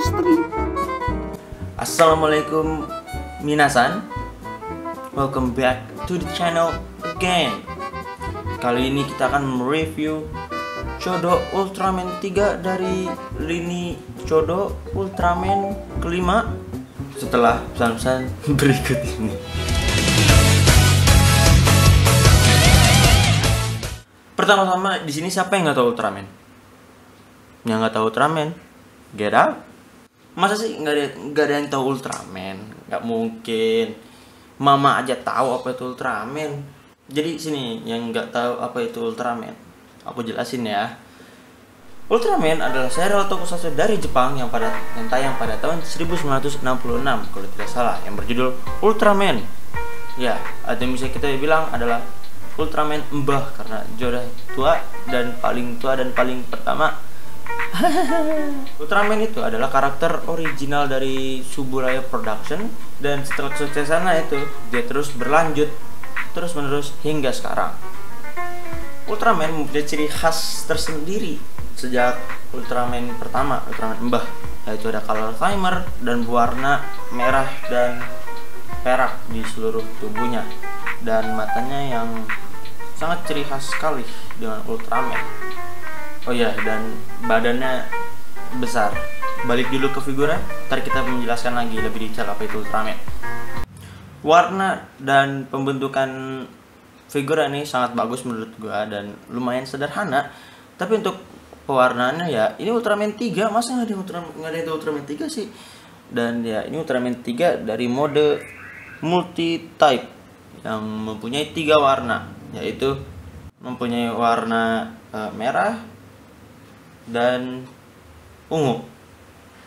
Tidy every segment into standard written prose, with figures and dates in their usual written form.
chemistry. Assalamualaikum minasan, welcome back to the channel again. Kali ini kita akan mereview Chodo Ultraman 3 dari lini Chodo Ultraman kelima setelah pesan-pesan berikut ini. Pertama-tama di sini siapa yang nggak tahu Ultraman? Yang nggak tahu Ultraman, get out. Masa sih nggak ada yang tahu Ultraman? Nggak mungkin. Mama aja tahu apa itu Ultraman. Jadi sini yang nggak tahu apa itu Ultraman, aku jelasin ya. Ultraman adalah serial tokusatsu dari Jepang yang tayang pada tahun 1966 kalau tidak salah, yang berjudul Ultraman. Ya, atau bisa kita bilang adalah Ultraman Mbah karena dia udah tua dan paling pertama. Ultraman itu adalah karakter original dari Suburaya Production, dan setelah kesuksesannya itu dia terus berlanjut terus menerus hingga sekarang. Ultraman mempunyai ciri khas tersendiri sejak Ultraman pertama, Ultraman Mbah, yaitu ada color timer dan warna merah dan perak di seluruh tubuhnya, dan matanya yang sangat ciri khas sekali dengan Ultraman. Oh iya, dan badannya besar. Balik dulu ke figurnya, ntar kita menjelaskan lagi lebih detail apa itu Ultraman. Warna dan pembentukan figurnya ini sangat bagus menurut gua dan lumayan sederhana. Tapi untuk pewarnaannya ya, ini Ultraman 3, masa nggak ada Ultraman 3 sih? Dan ya, ini Ultraman 3 dari mode multi-type yang mempunyai 3 warna, yaitu mempunyai warna merah dan ungu.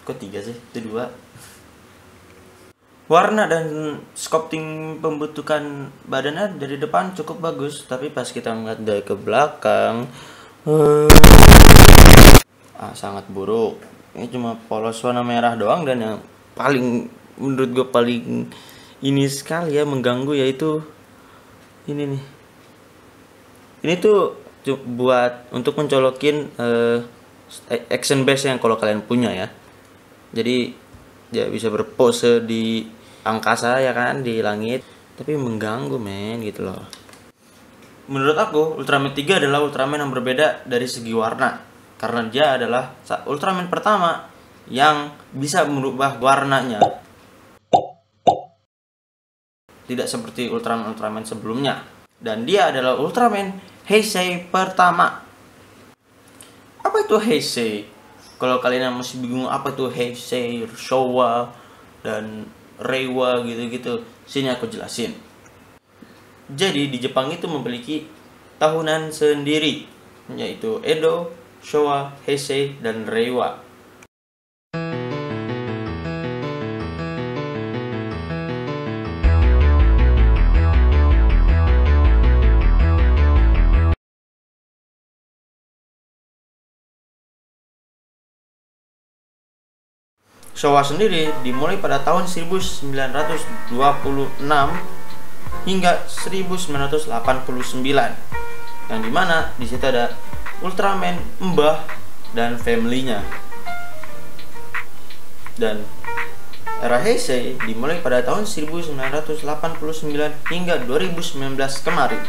Kok 3 sih? Itu 2. Warna dan sculpting pembentukan badannya dari depan cukup bagus, tapi pas kita melihat dari ke belakang sangat buruk. Ini cuma polos warna merah doang, dan yang paling menurut gue paling ini sekali ya mengganggu yaitu ini nih. Ini tuh buat untuk mencolokin action base yang kalau kalian punya ya. Jadi ya bisa berpose di angkasa ya kan, di langit, tapi mengganggu men gitu loh. Menurut aku Ultraman 3 adalah Ultraman yang berbeda dari segi warna, karena dia adalah Ultraman pertama yang bisa merubah warnanya, tidak seperti Ultraman sebelumnya. Dan dia adalah Ultraman Heisei pertama. Apa itu Heisei? Kalau kalian masih bingung apa itu Heisei, Showa, dan Reiwa gitu-gitu, sini aku jelasin. Jadi di Jepang itu memiliki tahunan sendiri, yaitu Edo, Showa, Heisei, dan Reiwa. Showa sendiri dimulai pada tahun 1926 hingga 1989, yang dimana di situ ada Ultraman Mbah dan family-nya. Dan era Heisei dimulai pada tahun 1989 hingga 2019 kemarin,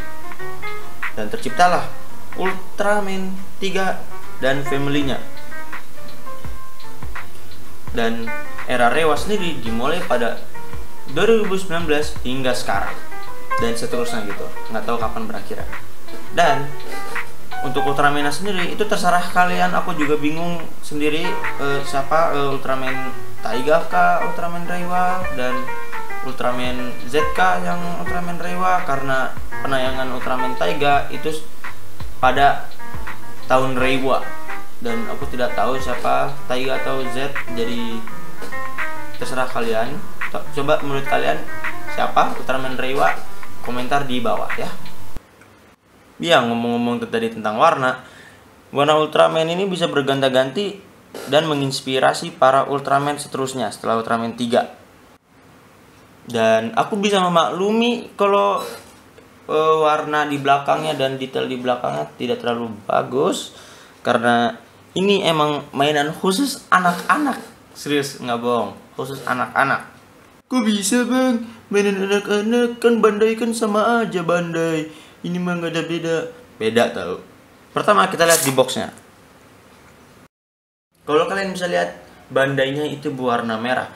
dan terciptalah Ultraman 3 dan family-nya. Dan era Reiwa sendiri dimulai pada 2019 hingga sekarang, dan seterusnya gitu, nggak tahu kapan berakhir. Dan untuk Ultraman sendiri itu terserah kalian, aku juga bingung sendiri siapa Ultraman Taiga kah Ultraman Reiwa, dan Ultraman Z kah yang Ultraman Reiwa, karena penayangan Ultraman Taiga itu pada tahun Reiwa, dan aku tidak tahu siapa Taiga atau Z, jadi terserah kalian. Coba menurut kalian siapa Ultraman Reiwa? Komentar di bawah ya. Ya, ngomong-ngomong tadi tentang warna Ultraman ini bisa berganti-ganti dan menginspirasi para Ultraman seterusnya setelah Ultraman 3. Dan aku bisa memaklumi kalau warna di belakangnya dan detail di belakangnya tidak terlalu bagus, karena ini emang mainan khusus anak-anak Serius, nggak bohong, khusus anak-anak. Kok bisa bang? Mainan anak-anak kan Bandai kan sama aja Bandai. Ini mah nggak ada beda. Beda tau. Pertama kita lihat di boxnya. Kalau kalian bisa lihat, Bandainya itu berwarna merah.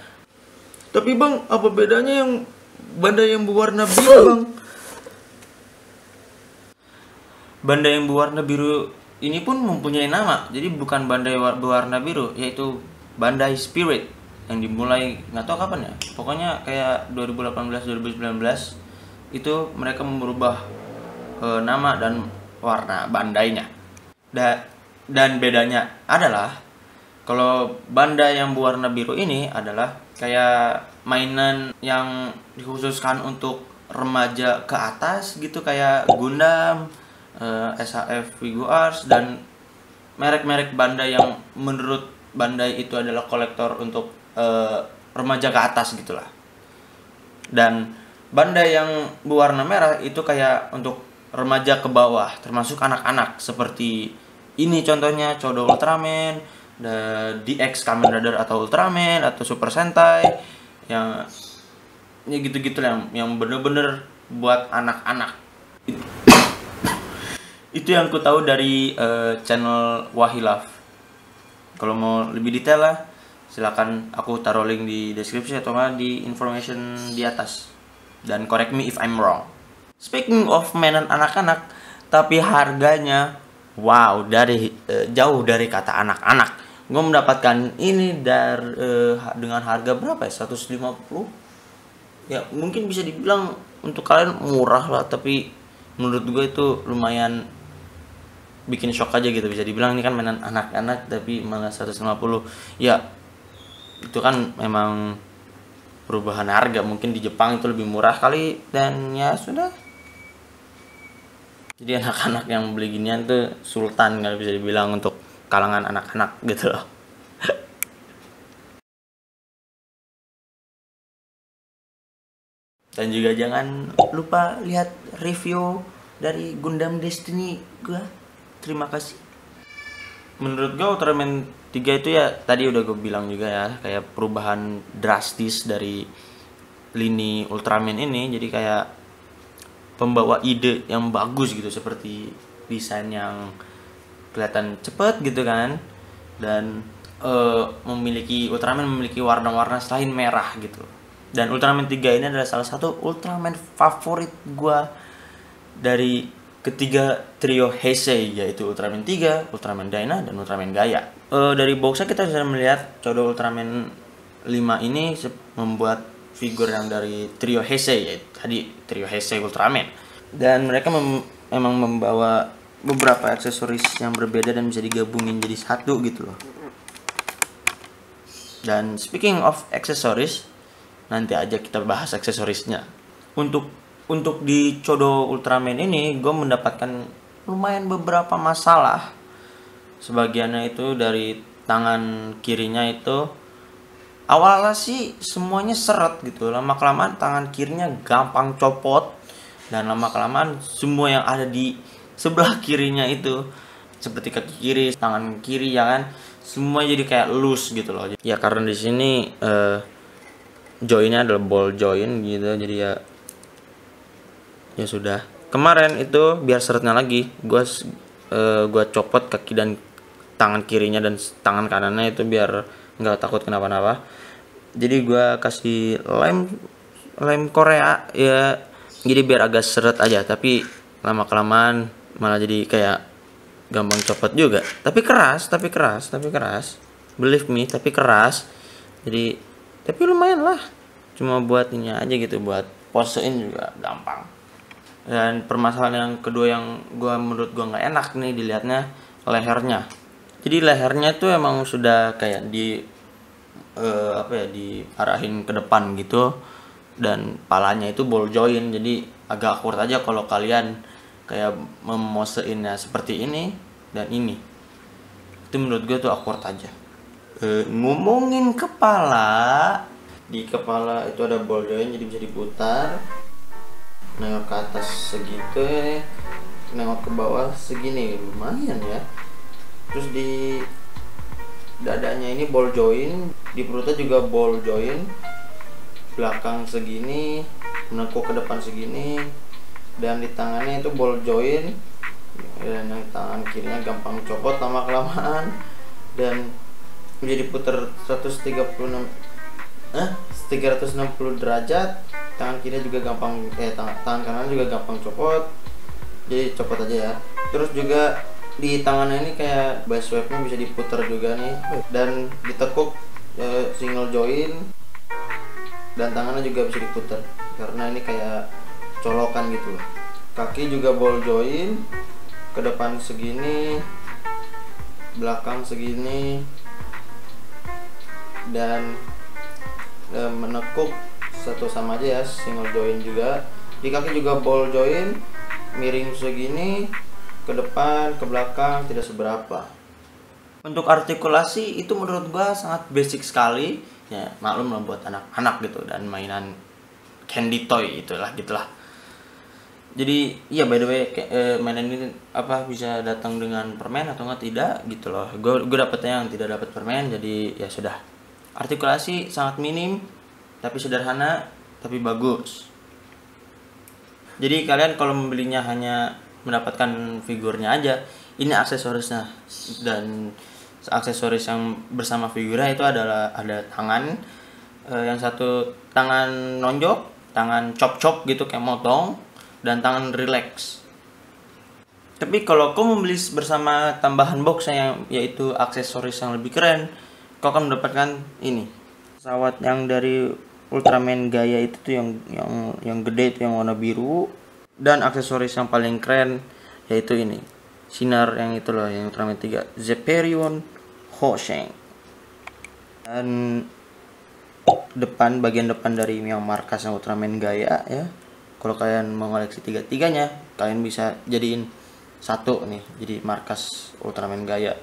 Tapi bang, apa bedanya yang Bandai yang berwarna biru bang? Bandai yang berwarna biru ini pun mempunyai nama. Jadi bukan Bandai berwarna biru, yaitu Bandai Spirit yang dimulai nggak tahu kapan ya. Pokoknya kayak 2018-2019 itu mereka merubah nama dan warna Bandainya. Dan bedanya adalah kalau Bandai yang berwarna biru ini adalah kayak mainan yang dikhususkan untuk remaja ke atas gitu, kayak Gundam, SHF Figuarts, dan merek-merek Bandai yang menurut Bandai itu adalah kolektor untuk remaja ke atas gitulah. Dan Bandai yang berwarna merah itu kayak untuk remaja ke bawah, termasuk anak-anak, seperti ini contohnya Chodo Ultraman, DX Kamen Rider atau Ultraman atau Super Sentai, yang ya gitu-gitu yang bener-bener buat anak-anak. Itu yang ku tahu dari channel Wahilaf. Kalau mau lebih detail lah, silakan aku taruh link di deskripsi atau di information di atas. Dan correct me if I'm wrong. Speaking of mainan anak-anak, tapi harganya wow, dari jauh dari kata anak-anak. Gue mendapatkan ini dengan harga berapa ya? 150. Ya mungkin bisa dibilang untuk kalian murah lah, tapi menurut gue itu lumayan bikin shock aja gitu. Bisa dibilang ini kan mainan anak-anak tapi malah 150. Ya itu kan memang perubahan harga. Mungkin di Jepang itu lebih murah kali, dan ya sudah. Jadi anak-anak yang beli ginian tuh sultan, kalau bisa dibilang, untuk kalangan anak-anak gitu loh. Dan juga jangan lupa lihat review dari Gundam Destiny gua. Terima kasih. Menurut gue Ultraman 3 itu ya tadi udah gue bilang juga ya, kayak perubahan drastis dari lini Ultraman ini. Jadi kayak pembawa ide yang bagus gitu, seperti desain yang kelihatan cepet gitu kan, dan Ultraman memiliki warna-warna selain merah gitu. Dan Ultraman 3 ini adalah salah satu Ultraman favorit gue dari ketiga trio Heisei, yaitu Ultraman 3, Ultraman Dyna, dan Ultraman Gaia. Dari boxnya kita bisa melihat Chodo Ultraman 5 ini membuat figur yang dari trio Heisei, yaitu tadi trio Heisei Ultraman. Dan mereka memang membawa beberapa aksesoris yang berbeda dan bisa digabungin jadi satu gitu loh. Dan speaking of aksesoris, nanti aja kita bahas aksesorisnya. Untuk di Chodo Ultraman ini gue mendapatkan lumayan beberapa masalah. Sebagiannya itu dari tangan kirinya itu awalnya sih semuanya seret gitu, lama kelamaan tangan kirinya gampang copot, dan lama kelamaan semua yang ada di sebelah kirinya itu seperti kaki kiri, tangan kiri ya kan, semua jadi kayak loose gitu loh. Ya karena di sini joinnya adalah ball join gitu, jadi ya sudah. Kemarin itu biar seretnya lagi, gua copot kaki dan tangan kirinya dan tangan kanannya itu biar nggak takut kenapa-napa. Jadi gua kasih lem Korea ya, jadi biar agak seret aja, tapi lama kelamaan malah jadi kayak gampang copot juga. Tapi keras. Believe me, tapi keras. Jadi tapi lumayan lah. Cuma buat ini aja gitu, buat posein juga gampang. Dan permasalahan yang kedua yang menurut gua nggak enak nih dilihatnya, lehernya. Jadi lehernya tuh emang sudah kayak diarahin ke depan gitu, dan palanya itu ball join, jadi agak awkward aja kalau kalian kayak memoseinnya seperti ini dan ini. Itu menurut gue tuh awkward aja. Ngomongin kepala, di kepala itu ada ball join, jadi bisa diputar, nengok ke atas segitu, nengok ke bawah segini, lumayan ya. Terus di dadanya ini ball joint, di perutnya juga ball joint, belakang segini, menekuk ke depan segini, dan di tangannya itu ball joint, dan yang tangan kirinya gampang copot lama kelamaan dan menjadi putar 360 derajat. Tangan kiri juga gampang tangan kanan juga gampang copot, jadi copot aja ya. Terus juga di tangannya ini kayak bass wave-nya bisa diputar juga nih, dan ditekuk single joint, dan tangannya juga bisa diputar karena ini kayak colokan gitu loh. Kaki juga ball joint, ke depan segini, belakang segini, dan menekuk satu sama aja ya, single joint juga. Di kaki juga ball joint, miring segini, ke depan, ke belakang tidak seberapa. Untuk artikulasi itu menurut gua sangat basic sekali ya, maklum lah buat anak-anak gitu dan mainan candy toy itulah gitulah. Jadi iya, by the way, mainan ini bisa datang dengan permen atau enggak tidak gitu loh. Gue dapetnya yang tidak dapat permen, jadi ya sudah. Artikulasi sangat minim tapi sederhana tapi bagus. Jadi kalian kalau membelinya hanya mendapatkan figurnya aja, ini aksesorisnya, dan aksesoris yang bersama figurnya itu adalah ada tangan, yang satu tangan nonjok, tangan cop-cop gitu kayak motong, dan tangan relax. Tapi kalau kau membeli bersama tambahan boxnya yang yaitu aksesoris yang lebih keren, kau akan mendapatkan ini pesawat yang dari Ultraman Gaia itu tuh yang gede itu yang warna biru, dan aksesoris yang paling keren yaitu ini sinar yang itu loh, yang Ultraman 3 Zepherion Hosheng, dan bagian depan dari yang markasnya Ultraman Gaia ya. Kalau kalian mau ngoleksi tiga-tiganya, kalian bisa jadiin satu nih, jadi markas Ultraman Gaia.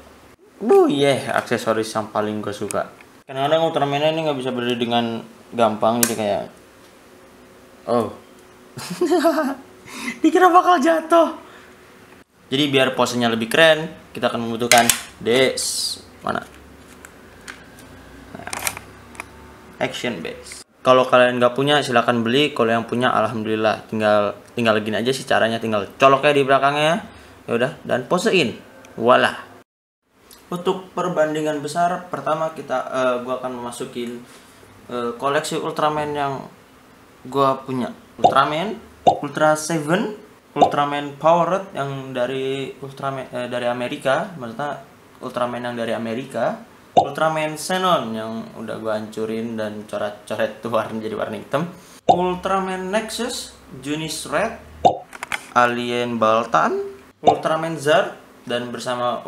Aksesoris yang paling gue suka. Kadang-kadang Ultraman ini nggak bisa berdiri dengan gampang, jadi kayak dikira bakal jatuh. Jadi biar posenya lebih keren, kita akan membutuhkan mana? Action base. Kalau kalian nggak punya silahkan beli, kalau yang punya alhamdulillah, tinggal gini aja sih caranya, tinggal coloknya di belakangnya ya udah, dan posein, voila. Untuk perbandingan besar, pertama gua akan memasukin koleksi Ultraman yang gua punya. Ultraman Ultra 7, Ultraman Powered yang dari dari Amerika, maksudnya Ultraman yang dari Amerika, Ultraman Xenon yang udah gua hancurin dan coret-coret tuh jadi warna hitam, Ultraman Nexus, Junis Red, Alien Baltan, Ultraman Zard, dan bersama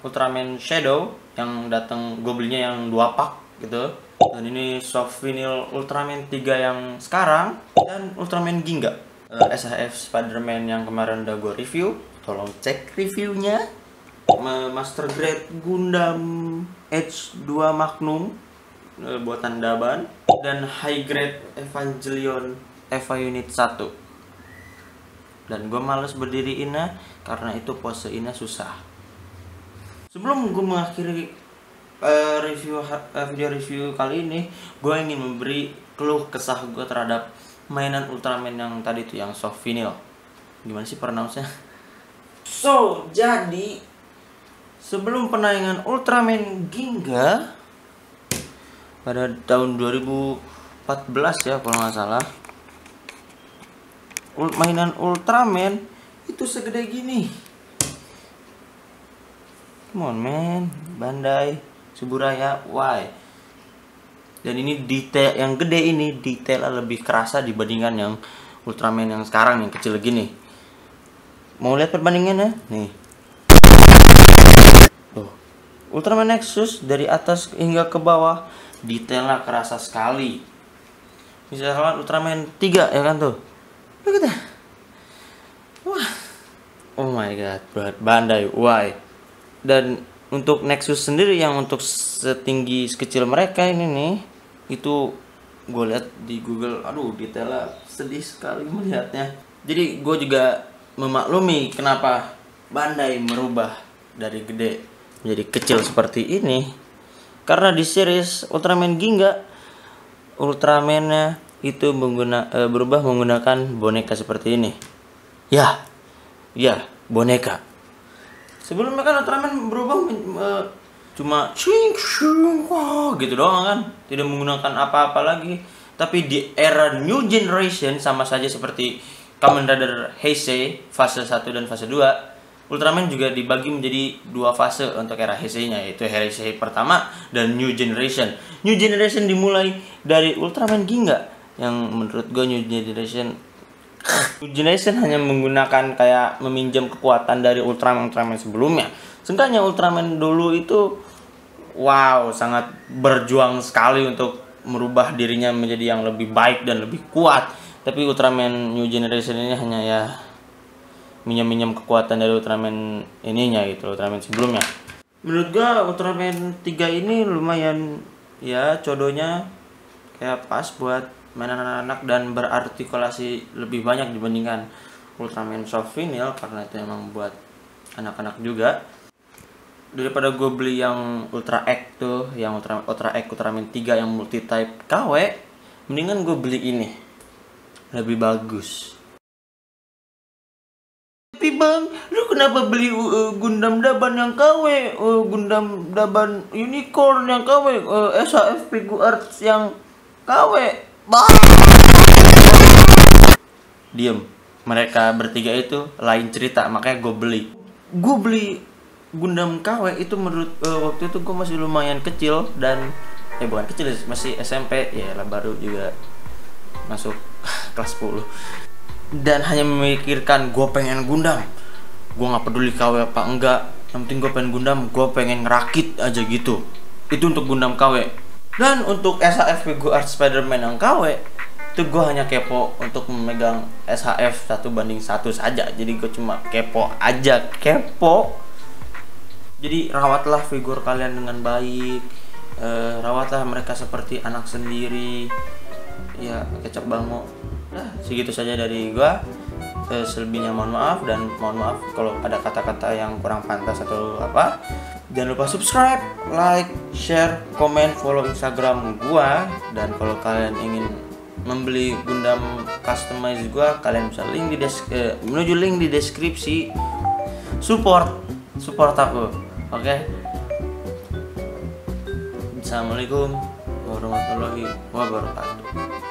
Ultraman Shadow yang datang gue belinya yang 2 pak gitu. Dan ini soft vinyl Ultraman 3 yang sekarang, dan Ultraman Ginga, SHF Spider-Man yang kemarin udah gue review, tolong cek reviewnya. Master Grade Gundam H2 Magnum buatan Daban, dan High Grade Evangelion Eva Unit 1. Dan gue males berdiriinnya karena itu poseinnya susah. Sebelum gue mengakhiri video review kali ini, gue ingin memberi keluh kesah gue terhadap mainan Ultraman yang tadi tuh, yang soft vinyl. Gimana sih pronounce-nya? Jadi sebelum penayangan Ultraman Ginga pada tahun 2014 ya kalau nggak salah, mainan Ultraman itu segede gini. Come on man, Bandai Suburaya, why? Dan ini detail yang gede, ini detailnya lebih kerasa dibandingkan yang Ultraman yang sekarang yang kecil gini. Mau lihat perbandingannya? Nih. Tuh. Ultraman Nexus dari atas hingga ke bawah detailnya kerasa sekali. Misalkan Ultraman 3 ya kan tuh. Lihat ya. Wah. Oh my god, Bandai, why? Dan untuk Nexus sendiri yang untuk setinggi sekecil mereka ini nih, itu gue lihat di Google, aduh detailnya sedih sekali melihatnya. Jadi gue juga memaklumi kenapa Bandai merubah dari gede menjadi kecil seperti ini. Karena di series Ultraman Ginga, Ultraman-nya itu berubah menggunakan boneka seperti ini. Ya, boneka. Sebelumnya kan Ultraman berubah cuma gitu doang kan, tidak menggunakan apa-apa lagi. Tapi di era New Generation sama saja seperti Kamen Rider Heisei fase 1 dan fase 2, Ultraman juga dibagi menjadi dua fase untuk era Heisei-nya, yaitu Heisei pertama dan New Generation. New Generation dimulai dari Ultraman Ginga yang menurut gue New Generation hanya menggunakan kayak meminjam kekuatan dari Ultraman sebelumnya. Seenggaknya Ultraman dulu itu sangat berjuang sekali untuk merubah dirinya menjadi yang lebih baik dan lebih kuat. Tapi Ultraman New Generation ini hanya ya minjem kekuatan dari Ultraman ininya gitu, Ultraman sebelumnya. Menurut gua Ultraman 3 ini lumayan ya, codonya kayak pas buat mainan anak-anak dan berartikulasi lebih banyak dibandingkan Ultraman Soft Vinyl, karena itu emang buat anak-anak juga. Daripada gue beli yang Ultra X tuh, yang Ultra X Ultraman 3 yang multi type KW, mendingan gue beli ini, lebih bagus. Tapi bang, lu kenapa beli Gundam Daban yang KW, Gundam Daban Unicorn yang KW, SHF Figure Arts yang KW? Diem, mereka bertiga itu lain cerita, makanya gue beli. Gue beli Gundam KW itu menurut waktu itu gue masih lumayan kecil dan bukan kecil, masih SMP ya lah, baru juga masuk kelas 10, dan hanya memikirkan gue pengen Gundam, gue nggak peduli KW apa enggak, yang penting gue pengen Gundam, gue pengen ngerakit aja gitu. Itu untuk Gundam KW. Dan untuk SHF Figure Art Spider-Man yang KW itu gue hanya kepo untuk memegang SHF 1:1 saja, jadi gue cuma kepo aja, Jadi rawatlah figur kalian dengan baik, rawatlah mereka seperti anak sendiri. Ya, kecap bango. Nah, segitu saja dari gua. Selebihnya mohon maaf, dan mohon maaf kalau ada kata-kata yang kurang pantas atau apa. Jangan lupa subscribe, like, share, komen, follow Instagram gua. Dan kalau kalian ingin membeli Gundam customize gua, kalian bisa menuju link di deskripsi. Support aku. Oke. Assalamualaikum warahmatullahi wabarakatuh.